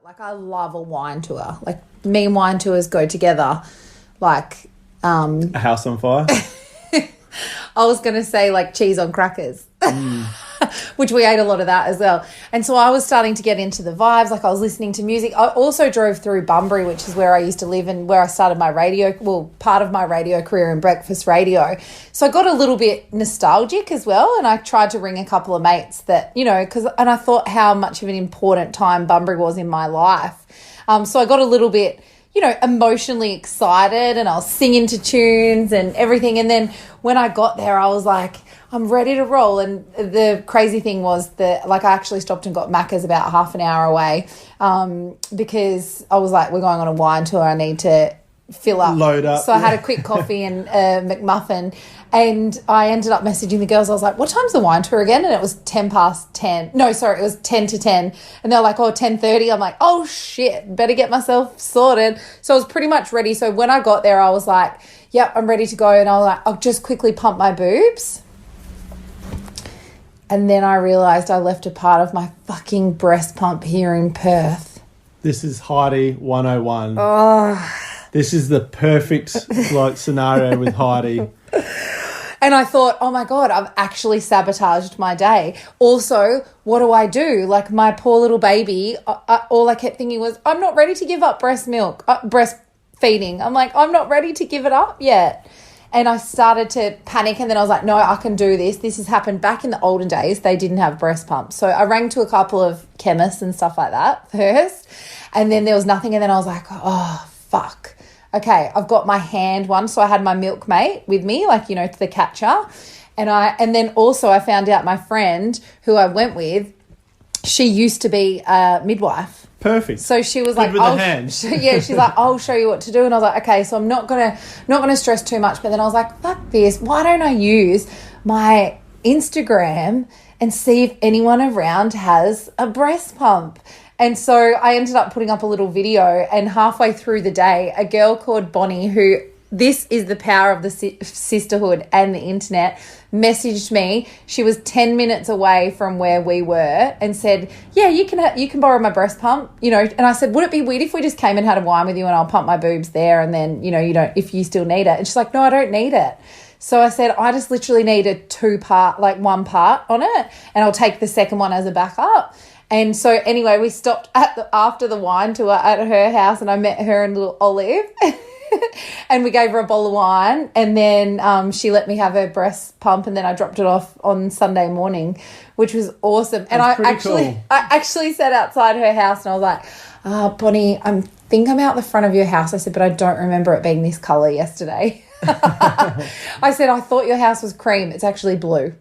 Like, I love a wine tour. Like, me and wine tours go together. Like, a house on fire. I was going to say, like, cheese on crackers, which we ate a lot of that as well. And so I was starting to get into the vibes. Like, I was listening to music. I also drove through Bunbury, which is where I used to live and where I started my part of my radio career in breakfast radio. So I got a little bit nostalgic as well. And I tried to ring a couple of mates that, and I thought how much of an important time Bunbury was in my life. So I got a little bit, emotionally excited, and I was singing to tunes and everything. And then when I got there, I was like, I'm ready to roll. And the crazy thing was that, like, I actually stopped and got Macca's about half an hour away because I was like, we're going on a wine tour. I need to fill up. Load up. So I had a quick coffee and a McMuffin, and I ended up messaging the girls. I was like, what time's the wine tour again? And it was 10 past 10. No, sorry, it was 10 to 10. And they're like, 10:30. I'm like, oh, shit, better get myself sorted. So I was pretty much ready. So when I got there, I was like, yep, I'm ready to go. And I was like, I'll just quickly pump my boobs. And then I realised I left a part of my fucking breast pump here in Perth. This is Heidi 101. Oh. This is the perfect scenario with Heidi. And I thought, oh, my God, I've actually sabotaged my day. Also, what do I do? Like, my poor little baby, all I kept thinking was, I'm not ready to give up breastfeeding. I'm like, I'm not ready to give it up yet. And I started to panic, and then I was like, no, I can do this. This has happened back in the olden days. They didn't have breast pumps. So I rang to a couple of chemists and stuff like that first, and then there was nothing. And then I was like, oh, fuck. Okay, I've got my hand one. So I had my milkmate with me, the catcher. And then also I found out my friend who I went with, she used to be a midwife. Perfect. So she was Good like, with the hand. she's like, I'll show you what to do. And I was like, okay, so I'm not gonna stress too much. But then I was like, fuck this. Why don't I use my Instagram and see if anyone around has a breast pump? And so I ended up putting up a little video, and halfway through the day, a girl called Bonnie, who, this is the power of the sisterhood and the internet, messaged me. She was 10 minutes away from where we were and said, yeah, you can borrow my breast pump, And I said, would it be weird if we just came and had a wine with you and I'll pump my boobs there, and then, you don't, if you still need it. And she's like, no, I don't need it. So I said, I just literally need one part on it, and I'll take the second one as a backup. And so anyway, we stopped after the wine tour at her house, and I met her and little Olive and we gave her a bowl of wine, and then she let me have her breast pump, and then I dropped it off on Sunday morning, which was awesome. And I actually sat outside her house, and I was like, Bonnie, I think I'm out the front of your house. I said, but I don't remember it being this colour yesterday. I said, I thought your house was cream. It's actually blue.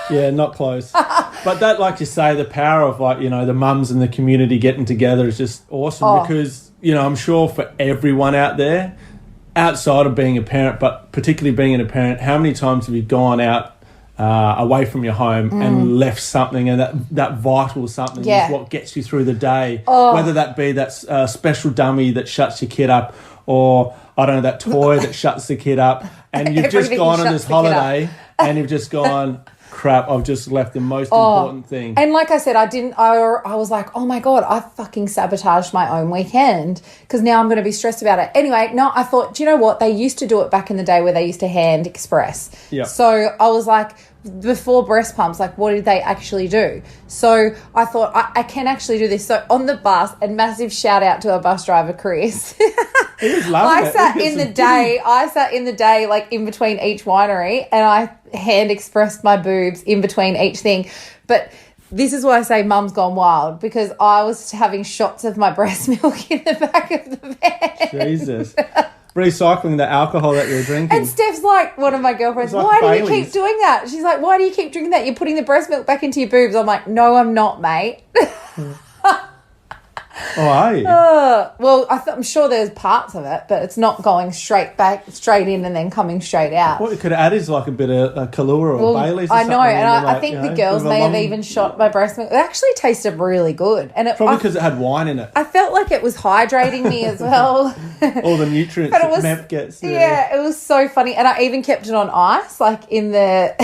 Yeah, not close. But that, like you say, the power of the mums and the community getting together is just awesome because, I'm sure for everyone out there, outside of being a parent, but particularly being a parent, how many times have you gone out away from your home and left something, and that vital something is what gets you through the day, whether that be that special dummy that shuts your kid up, or, I don't know, that toy that shuts the kid up, and you've just gone on this holiday and you've just gone, crap, I've just left the most important thing. And like I said, I was like, oh my God, I fucking sabotaged my own weekend because now I'm going to be stressed about it. Anyway, no, I thought, do you know what? They used to do it back in the day where they used to hand express. Yep. So I was like, before breast pumps, like, what did they actually do? So I thought, I can actually do this. So on the bus, and massive shout out to our bus driver, Chris. He was loving it. I sat in the day, like in between each winery, and I hand expressed my boobs in between each thing. But this is why I say mum's gone wild, because I was having shots of my breast milk in the back of the van. Jesus. Recycling the alcohol that you're drinking. And Steph's like, one of my girlfriends, why do you keep doing that? She's like, why do you keep drinking that? You're putting the breast milk back into your boobs. I'm like, no, I'm not, mate. Oh, are you? Well, I'm sure there's parts of it, but it's not going straight in and then coming straight out. What you could add is like a bit of Kahlua or Bailey's or something. I know, and I think the girls may have even shot my breast milk. It actually tasted really good. And probably because it had wine in it. I felt like it was hydrating me as well. All the nutrients that Mep gets. Yeah, it was so funny. And I even kept it on ice, like in the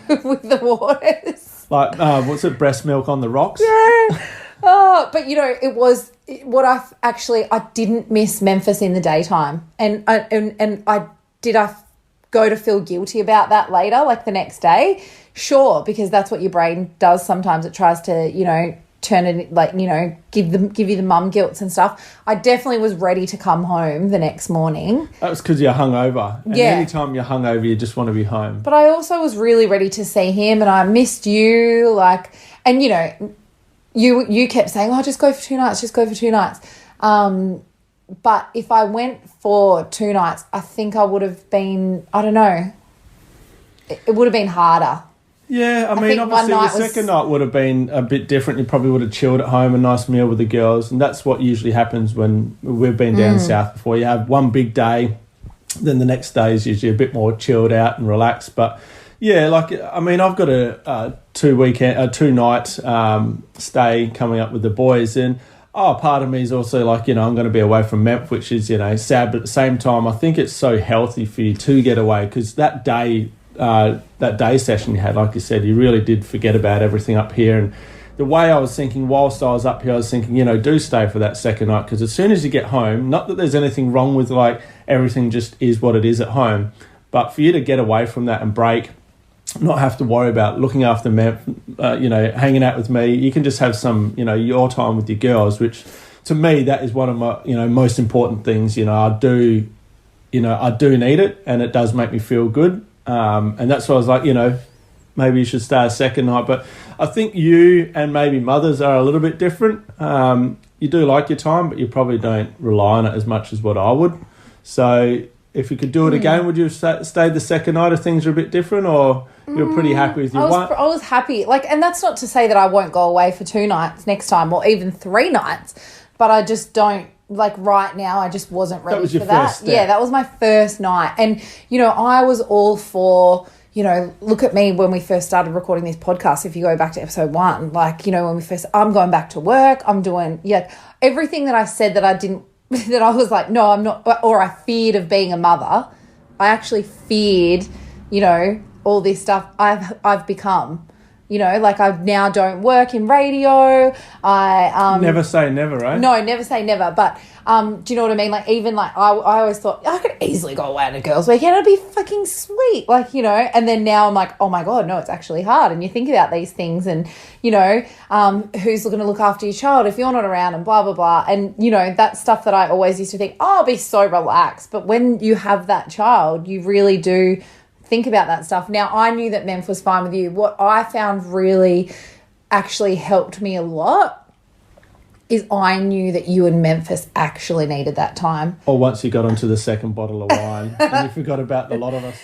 with the waters. Like, what's it, breast milk on the rocks? Yeah. Oh, but it was what I didn't miss Memphis in the daytime, and I go to feel guilty about that later, like the next day. Sure, because that's what your brain does sometimes. It tries to turn it give you the mum guilts and stuff. I definitely was ready to come home the next morning. That was because you're hungover. And anytime you're hungover, you just want to be home. But I also was really ready to see him, and I missed you. And you kept saying, "Oh, just go for 2 nights. Just go for 2 nights." But if I went for 2 nights, I think I would have been. I don't know. It would have been harder. Yeah, I mean, obviously the second night would have been a bit different. You probably would have chilled at home, a nice meal with the girls, and that's what usually happens when we've been down south before. You have one big day, then the next day is usually a bit more chilled out and relaxed. But yeah, I've got a 2-night stay coming up with the boys, and part of me is also I'm going to be away from Memphis, which is sad, but at the same time, I think it's so healthy for you to get away, because that day session you had, like you said, you really did forget about everything up here. And the way I was thinking whilst I was up here, I was thinking, do stay for that second night, because as soon as you get home, not that there's anything wrong with everything just is what it is at home, but for you to get away from that and break, not have to worry about looking after hanging out with me, you can just have some, your time with your girls, which to me, that is one of my, most important things. I do need it, and it does make me feel good. And that's why I was like, maybe you should stay a second night. But I think you and maybe mothers are a little bit different. You do like your time, but you probably don't rely on it as much as what I would. So if you could do it again, would you have stayed the second night if things were a bit different, or you're pretty happy with your one? I was happy. And that's not to say that I won't go away for 2 nights next time, or even 3 nights, but I just don't. Right now, I just wasn't ready for that. That was your first step. Yeah, that was my first night. And, I was all for, look at me when we first started recording this podcast. If you go back to episode 1, when we first, I'm going back to work, I'm doing, everything that I said that I didn't, that I was like, no, I'm not, or I feared of being a mother. I actually feared, all this stuff I've become. I now don't work in radio. I never say never, right? No, never say never. But do you know what I mean? I always thought I could easily go away on a girls' weekend. It'd be fucking sweet, And then now I'm like, oh my god, no, it's actually hard. And you think about these things, and who's going to look after your child if you're not around, and blah blah blah. And that stuff that I always used to think, I'll be so relaxed. But when you have that child, you really do think about that stuff. Now, I knew that Memphis was fine with you. What I found really actually helped me a lot is I knew that you and Memphis actually needed that time. Or once you got onto the second bottle of wine and you forgot about the lot of us.